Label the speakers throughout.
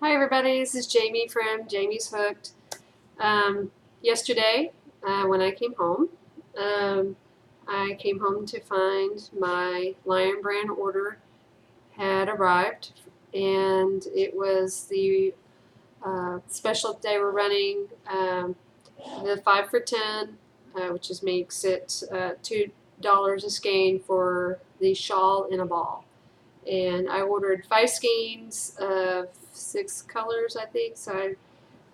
Speaker 1: Hi everybody, this is Jamie from Jamie's Hooked. Yesterday, when um, I came home to find my Lion Brand order had arrived, and it was the special they were running, the 5 for 10, which just makes it $2 a skein for the shawl in a ball. And I ordered 5 skeins of 6 colors, I think. So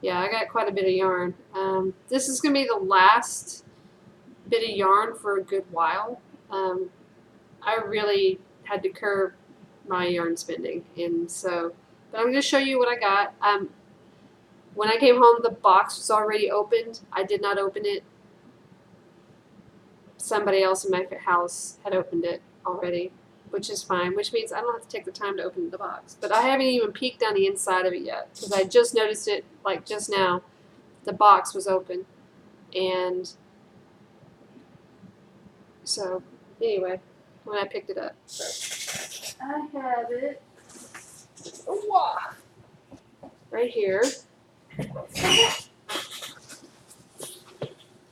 Speaker 1: yeah, I got quite a bit of yarn. This is going to be the last bit of yarn for a good while. Um, I really had to curb my yarn spending, and so, but I'm going to show you what I got. When I came home, the box was already opened. I did not open it. Somebody else in my house had opened it already, which is fine, which means I don't have to take the time to open the box. But I haven't even peeked on the inside of it yet because I just noticed it like just now. The box was open. And so, anyway, when I picked it up. So, I have it right here.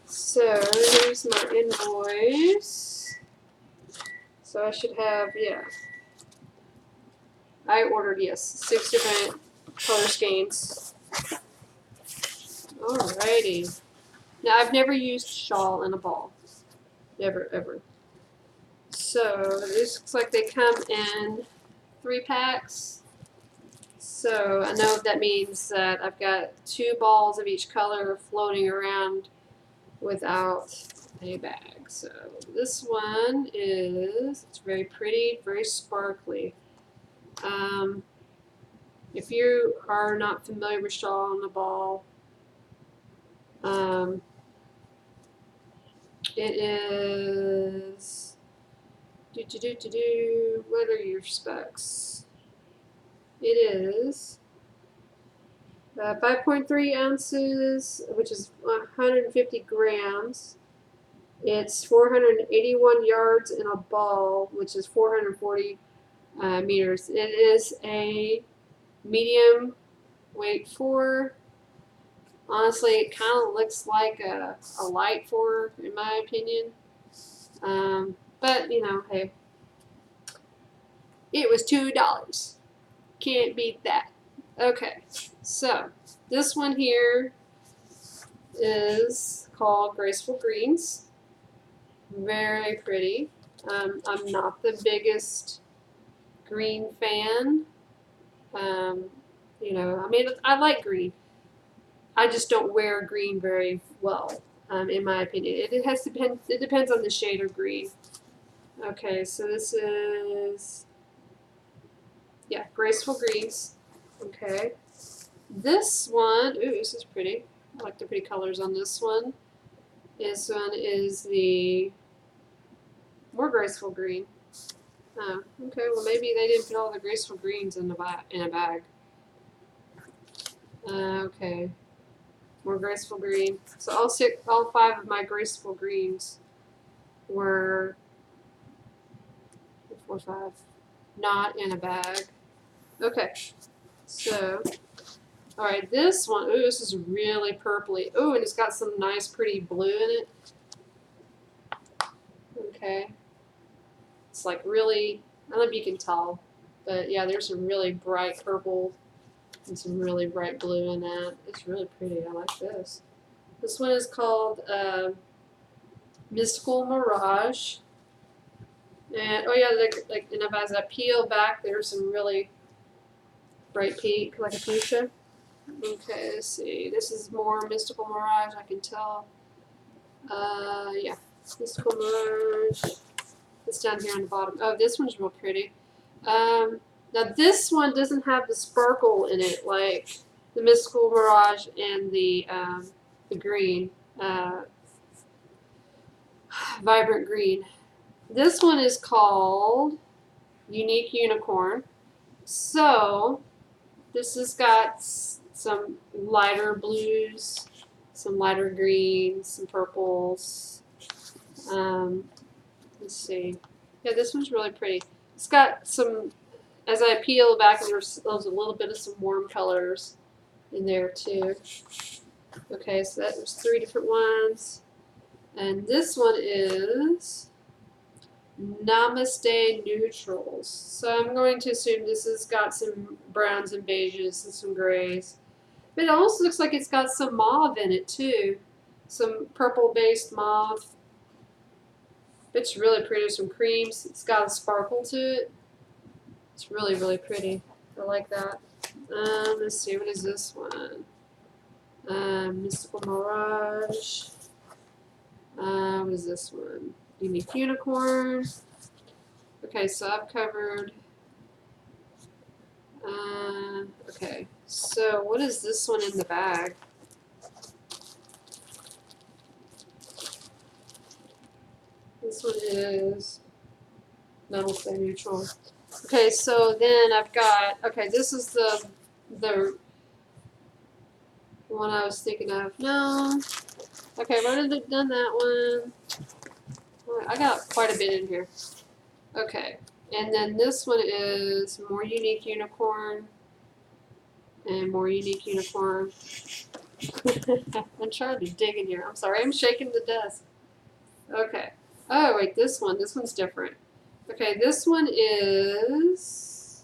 Speaker 1: So, here's my invoice. So, I should have, yeah. I ordered, yes, 6 different color skeins. Alrighty. Now, I've never used shawl in a ball. Never, ever. So, this looks like they come in 3 packs. So, I know that means that I've got 2 balls of each color floating around without a bag. So, this one it's very pretty, very sparkly. If you are not familiar with shawl in a ball, it is. What are your specs? It is 5.3 ounces, which is 150 grams. It's 481 yards in a ball, which is 440 meters. It is a medium weight 4. Honestly, it kind of looks like a light 4, in my opinion. But, hey, it was $2. Can't beat that. Okay, so this one here is called Graceful Greens. Very pretty. I'm not the biggest green fan. I mean, I like green. I just don't wear green very well, in my opinion. It depends on the shade of green. Okay, so this is, yeah, Graceful Greens. Okay. This one, ooh, this is pretty. I like the pretty colors on this one. This one is the more graceful green. Oh, okay. Well, maybe they didn't put all the graceful greens in a bag. Okay, more graceful green. So all 5 of my graceful greens were 4, 5, not in a bag. Okay, so all right, this one. Ooh, this is really purpley. Ooh, and it's got some nice, pretty blue in it. Okay, it's like really. I don't know if you can tell, but yeah, there's some really bright purple and some really bright blue in that. It's really pretty. I like this. This one is called Mystical Mirage. And oh yeah, and as I peel back, there's some really bright pink, like a fuchsia. Okay, let's see. This is more Mystical Mirage. I can tell. Yeah, Mystical Mirage. It's down here on the bottom. Oh, this one's real pretty. Now this one doesn't have the sparkle in it like the Mystical Mirage and the green, vibrant green. This one is called Unique Unicorn. So this has got some lighter blues, some lighter greens, some purples. Let's see. Yeah, this one's really pretty. It's got some as I peel back, there's a little bit of some warm colors in there too. Okay, so that was 3 different ones. And this one is Namaste Neutrals. So I'm going to assume this has got some browns and beiges and some grays. But it also looks like it's got some mauve in it too. Some purple-based mauve. It's really pretty with some creams. It's got a sparkle to it. It's really, really pretty. I like that. Let's see, what is this one? Mystical Mirage. What is this one? Unique Unicorn. Okay, so I've covered. Okay, so what is this one in the bag? This one is Namaste Neutral. Okay, so then I've got, okay, this is the one I was thinking of. No. Okay, I've already done that one. I got quite a bit in here. Okay, and then this one is More Unique Unicorn and More Unique Unicorn. I'm trying to dig in here. I'm sorry, I'm shaking the desk. Okay. Oh, wait, this one's different. Okay, this one is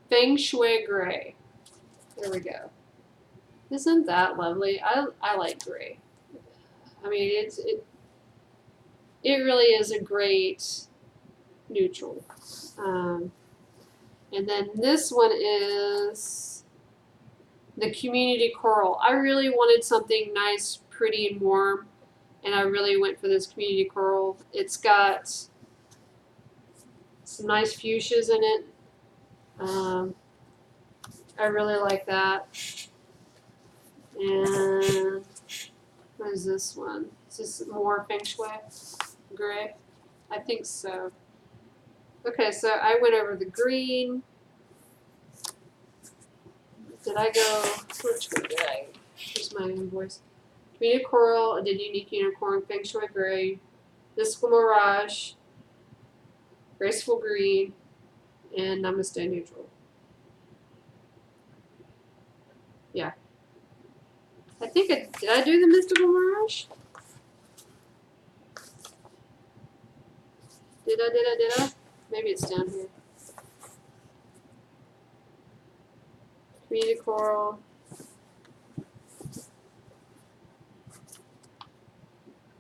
Speaker 1: Feng Shui Gray. There we go. Isn't that lovely? I like gray. I mean, it really is a great neutral. And then this one is the Community Coral. I really wanted something nice, pretty, and warm, and I really went for this Community Coral. It's got some nice fuchsias in it. I really like that. And what is this one? Is this more Feng Shui Gray? I think so. Okay, so I went over the green. Did I go, which one did I? Here's my invoice. Community Coral, I did Unique Unicorn, Feng Shui Gray, Mystical Mirage, Graceful Green, and Namaste Neutral. Yeah. I think did I do the Mystical Mirage? Did I? Maybe it's down here. Community Coral.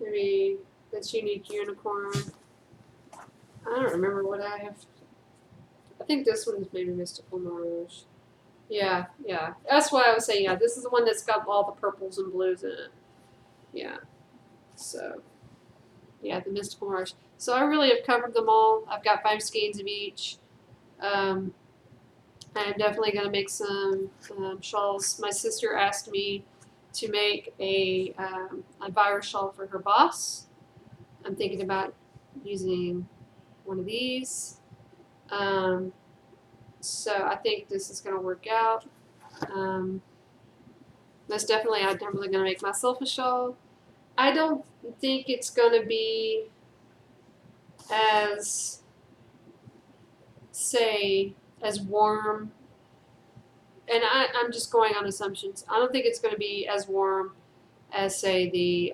Speaker 1: Maybe that's Unique Unicorn. I don't remember what I have. I think this one's maybe Mystical Mirage. Yeah. That's why I was saying, yeah, this is the one that's got all the purples and blues in it. Yeah. So, yeah, the Mystical Mirage. So I really have covered them all. I've got 5 skeins of each. I'm definitely going to make some shawls. My sister asked me to make a virus shawl for her boss. I'm thinking about using one of these. So I think this is going to work out. Most definitely, I'm definitely going to make myself a shawl. I don't think it's going to be as, say, as warm. And I'm just going on assumptions. I don't think it's going to be as warm as, say, the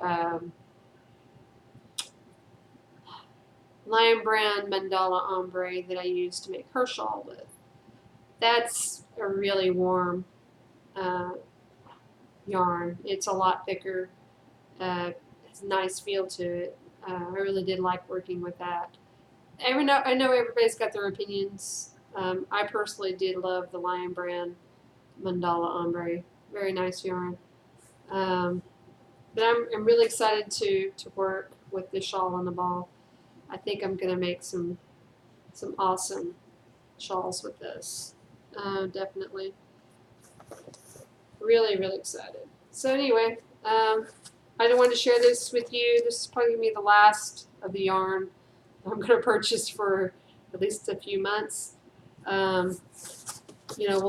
Speaker 1: Lion Brand Mandala Ombre that I used to make her shawl with. That's a really warm yarn. It's a lot thicker. It's a nice feel to it. I really did like working with that. I know everybody's got their opinions. I personally did love the Lion Brand Mandala Ombre. Very nice yarn. But I'm really excited to work with this shawl on the ball. I think I'm going to make some awesome shawls with this. Definitely. Really, really excited. So anyway, I just wanted to share this with you. This is probably going to be the last of the yarn I'm going to purchase for at least a few months. We'll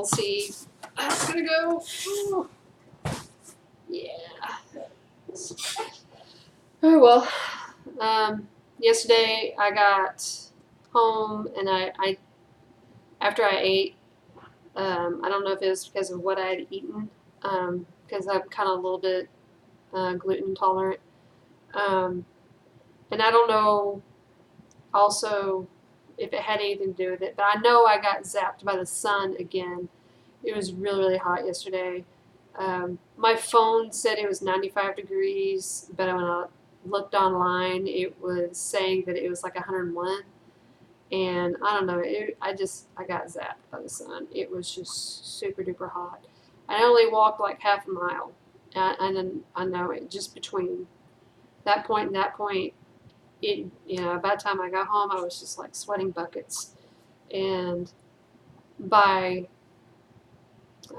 Speaker 1: see how it's going to go. Ooh. Yeah. Oh, well. Yesterday I got home, and I after I ate, I don't know if it was because of what I had eaten, because I'm kind of a little bit gluten intolerant, um, and I don't know also if it had anything to do with it, but I know I got zapped by the sun again. It was really, really hot yesterday. My phone said it was 95 degrees, but when I looked online, it was saying that it was like 101. And I don't know, I got zapped by the sun. It was just super duper hot. I only walked like half a mile, and then I know it just between that point and that point. By the time I got home, I was just like sweating buckets. And by,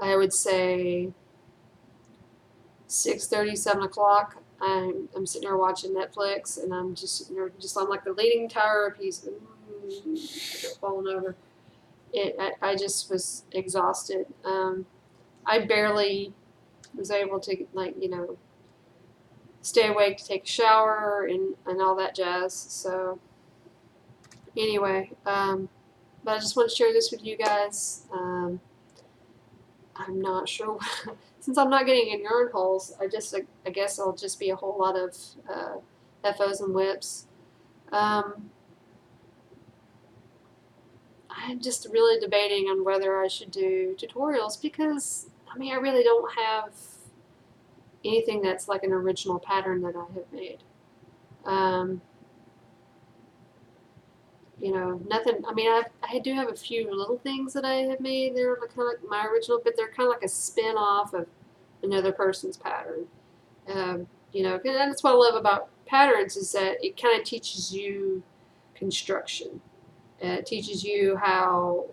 Speaker 1: I would say, 6:30, 7 o'clock, I'm sitting there watching Netflix, and I'm just sitting there, just on like the Leaning Tower of Pisa, falling over. I just was exhausted. I barely was able to, like, stay awake to take a shower and all that jazz. So anyway, but I just want to share this with you guys. I'm not sure. Since I'm not getting in yarn holes, I guess I'll just be a whole lot of FOs and whips. Um, I'm just really debating on whether I should do tutorials because I mean I really don't have anything that's like an original pattern that I have made. Um, Nothing. I mean, I do have a few little things that I have made. They're kind of like my original, but they're kind of like a spin off of another person's pattern. And that's what I love about patterns is that it kind of teaches you construction. It teaches you how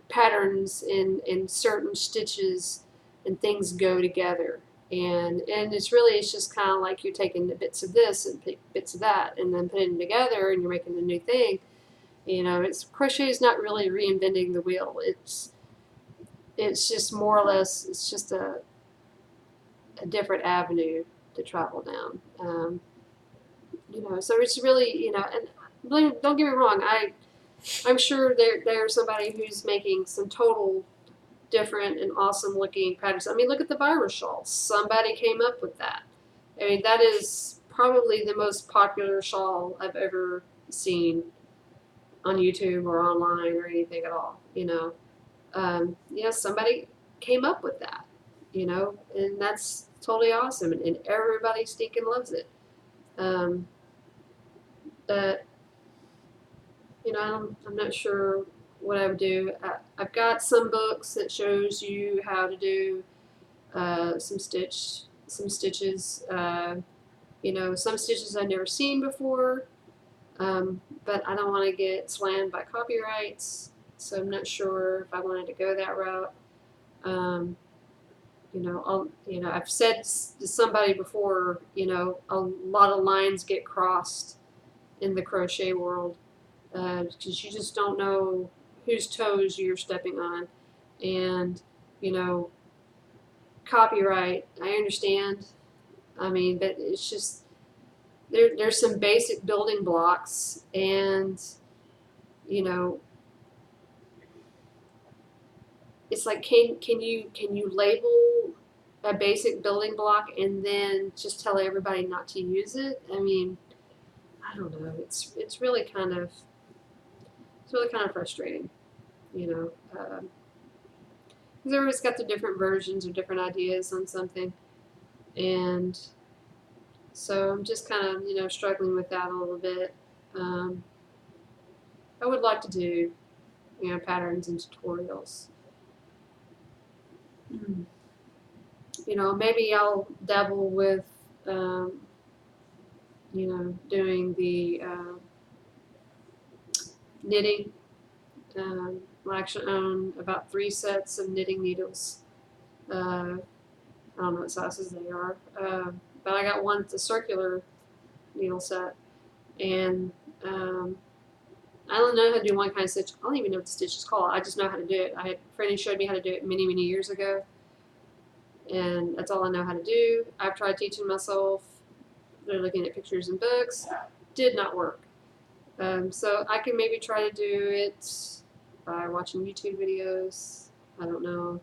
Speaker 1: patterns in certain stitches and things go together. And it's just kind of like you're taking the bits of this and bits of that and then putting them together and you're making a new thing. It's crochet is not really reinventing the wheel. It's just more or less it's just a different avenue to travel down. So it's really and don't get me wrong. I'm sure there's somebody who's making some total different and awesome looking patterns. I mean, look at the virus shawl. Somebody came up with that. I mean, that is probably the most popular shawl I've ever seen on YouTube or online or anything at all. Somebody came up with that. And that's totally awesome, and everybody stinking loves it. Um, but I'm not sure what I would do. I've got some books that shows you how to do some stitches. Some stitches I've never seen before, but I don't want to get slammed by copyrights, so I'm not sure if I wanted to go that route. I've said to somebody before, a lot of lines get crossed in the crochet world because you just don't know whose toes you're stepping on, and you know copyright. I understand. I mean, but it's just there's some basic building blocks, and you know, it's like can you label a basic building block and then just tell everybody not to use it? I mean, I don't know. It's really kind of frustrating, you know. Because everybody's got the different versions or different ideas on something, and so I'm just kind of struggling with that a little bit. Um, I would like to do patterns and tutorials. Maybe I'll dabble with doing the knitting. I actually own about 3 sets of knitting needles. I don't know what sizes they are, but I got one that's a circular needle set, and I don't know how to do one kind of stitch. I don't even know what the stitch is called. I just know how to do it. I had a friend who showed me how to do it many, many years ago, and that's all I know how to do. I've tried teaching myself. They're looking at pictures and books. Did not work. So I can maybe try to do it by watching YouTube videos. I don't know.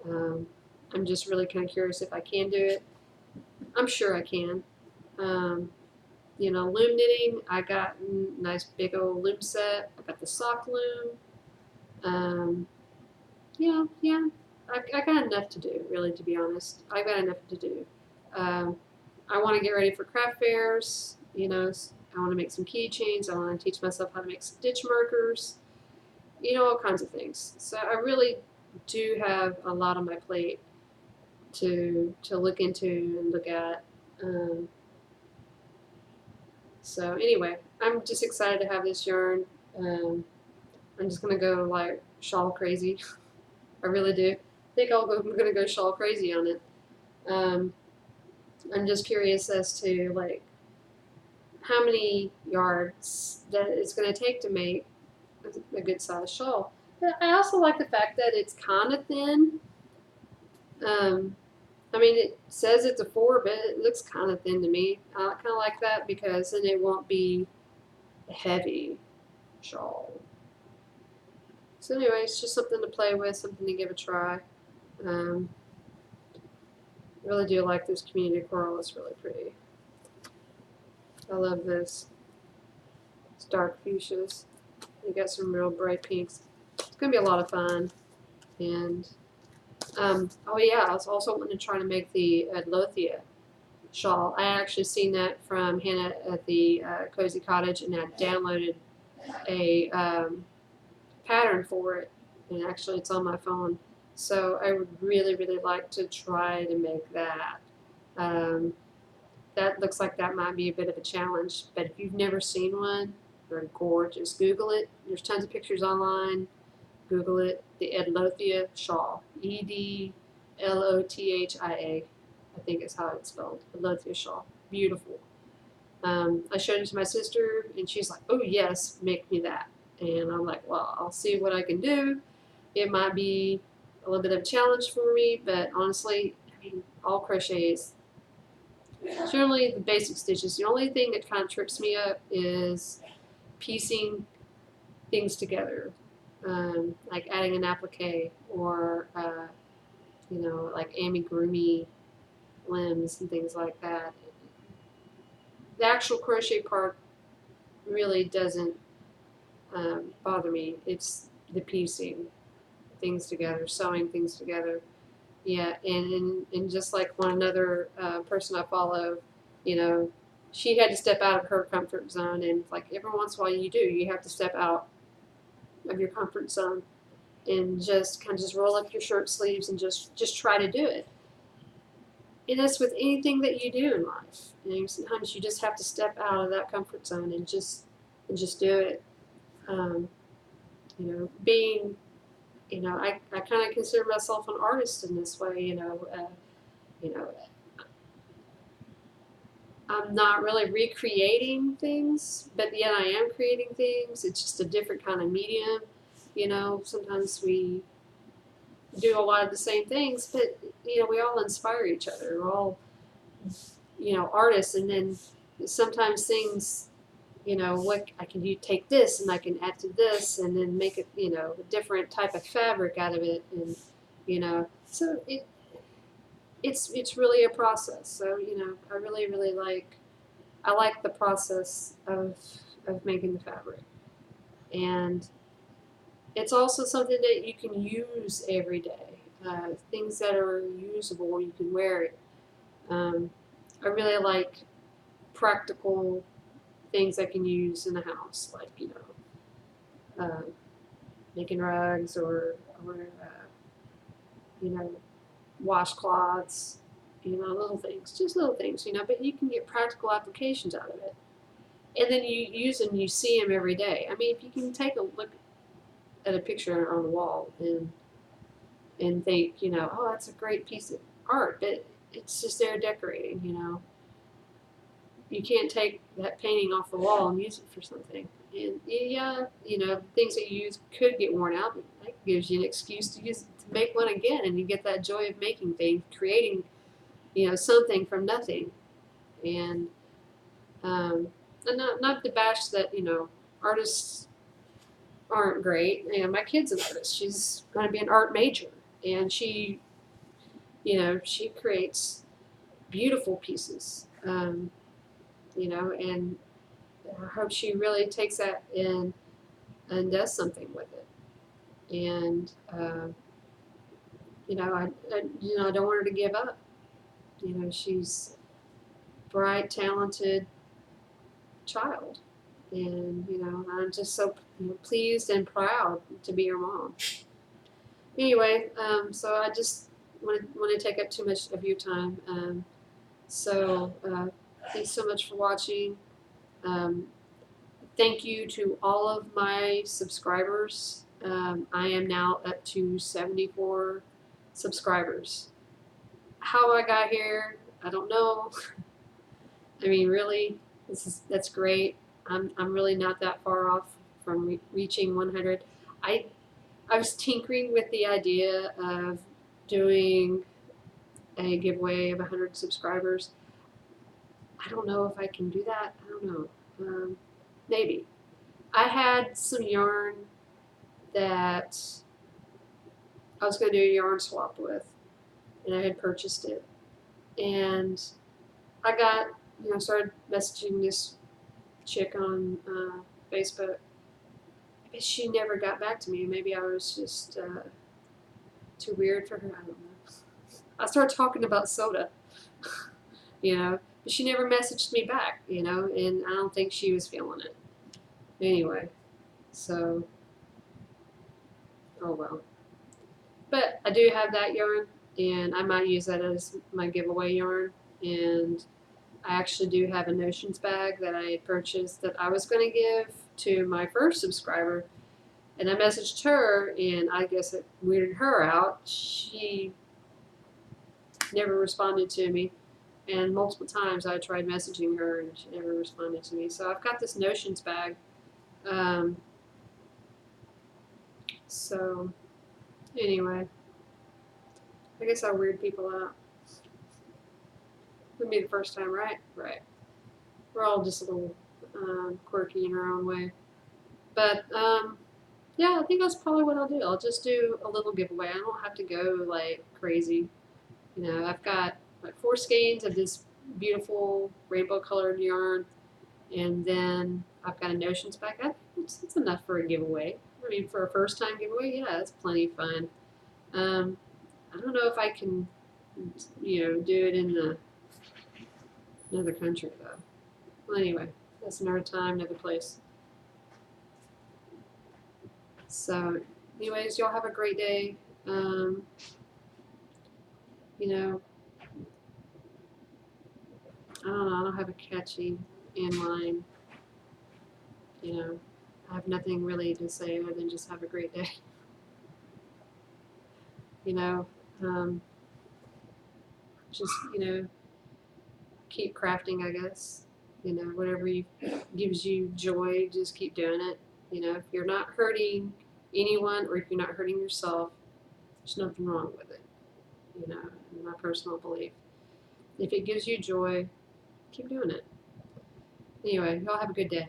Speaker 1: Um, I'm just really kind of curious if I can do it. I'm sure I can. Um, loom knitting. I got a nice big old loom set. I got the sock loom. Um, yeah. I got enough to do, really, to be honest. I got enough to do. Um, I want to get ready for craft fairs. I want to make some keychains. I want to teach myself how to make stitch markers. All kinds of things. So I really do have a lot on my plate to look into and look at. Um, so anyway, I'm just excited to have this yarn. Um, I'm just gonna go like shawl crazy. I really do. I'm gonna go shawl crazy on it. Um, I'm just curious as to like how many yards that it's gonna take to make a good sized shawl. But I also like the fact that it's kind of thin. Um, I mean, it says it's a 4, but it looks kind of thin to me. I kind of like that because then it won't be a heavy shawl. So anyway, it's just something to play with, something to give a try. Um, I really do like this community coral. It's really pretty. I love this. It's dark fuchsias. You got some real bright pinks. It's gonna be a lot of fun. And oh yeah, I was also wanting to try to make the Adlothia shawl. I actually seen that from Hannah at the Cozy Cottage, and I downloaded a pattern for it, and actually it's on my phone. So I would really, really like to try to make that. Um, that looks like that might be a bit of a challenge, but if you've never seen one, they're gorgeous. Google it. There's tons of pictures online. Google it. The Edlothia shawl. Edlothia. I think is how it's spelled. Edlothia shawl. Beautiful. I showed it to my sister, and she's like, "Oh yes, make me that." And I'm like, "Well, I'll see what I can do. It might be a little bit of a challenge for me, but honestly, I mean, all crochet is generally the basic stitches. The only thing that kind of trips me up is piecing things together, like adding an applique or like amigurumi limbs and things like that. The actual crochet part really doesn't bother me. It's the piecing things together, sewing things together. Yeah, and just like one another person I follow, you know, she had to step out of her comfort zone, and like every once in a while you have to step out of your comfort zone and just kind of just roll up your shirt sleeves and just try to do it. And that's with anything that you do in life. Sometimes you just have to step out of that comfort zone and just do it. Um, being I kind of consider myself an artist in this way. You know, I'm not really recreating things, but yet I am creating things. It's just a different kind of medium. Sometimes we do a lot of the same things, but we all inspire each other. We're all artists, and then sometimes things. What I can do, take this and I can add to this, and then make it, a different type of fabric out of it, and so it's really a process. So I really really I like the process of making the fabric, and it's also something that you can use every day. Things that are usable, you can wear it. I really like practical things I can use in the house, like uh, making rugs or you know washcloths, little things, just little things, But you can get practical applications out of it, and then you use them, you see them every day. I mean, if you can take a look at a picture on the wall and think, oh, that's a great piece of art, but it's just there decorating, You can't take that painting off the wall and use it for something. And yeah, things that you use could get worn out, but that gives you an excuse to make one again, and you get that joy of making things, creating, something from nothing. And and not to bash that, artists aren't great. My kid's an artist. She's going to be an art major, and she creates beautiful pieces. And I hope she really takes that and does something with it. And I don't want her to give up. She's bright, talented child, and I'm just so pleased and proud to be her mom. Anyway, so I just want to take up too much of your time. Thanks so much for watching. Um, Thank you to all of my subscribers. I am now up to 74 subscribers. How I got here, I don't know. I mean, really, that's great. I'm really not that far off from reaching 100. I I was tinkering with the idea of doing a giveaway of 100 subscribers. I don't know if I can do that. I don't know. Maybe. I had some yarn that I was going to do a yarn swap with, and I had purchased it. And I started messaging this chick on Facebook. But she never got back to me. Maybe I was just too weird for her. I don't know. I started talking about soda, but she never messaged me back, and I don't think she was feeling it. Anyway, so, oh well. But I do have that yarn, and I might use that as my giveaway yarn. And I actually do have a notions bag that I had purchased that I was going to give to my first subscriber. And I messaged her, and I guess it weirded her out. She never responded to me. And multiple times I tried messaging her, and she never responded to me. So I've got this notions bag. So anyway, I guess I weird people out. Wouldn't be the first time, right? Right. We're all just a little quirky in our own way. But yeah, I think that's probably what I'll do. I'll just do a little giveaway. I don't have to go like crazy. I've got like 4 skeins of this beautiful rainbow colored yarn, and then I've got a notions bag. It's enough for a giveaway. I mean, for a first time giveaway, yeah, it's plenty of fun. I don't know if I can, do it in another country though. Well, anyway, that's another time, another place. So, anyways, y'all have a great day. I don't know. I don't have a catchy inline. I have nothing really to say other than just have a great day. Um, just keep crafting, I guess. Whatever gives you joy, just keep doing it. If you're not hurting anyone or if you're not hurting yourself, there's nothing wrong with it. In my personal belief. If it gives you joy, keep doing it. Anyway, y'all have a good day.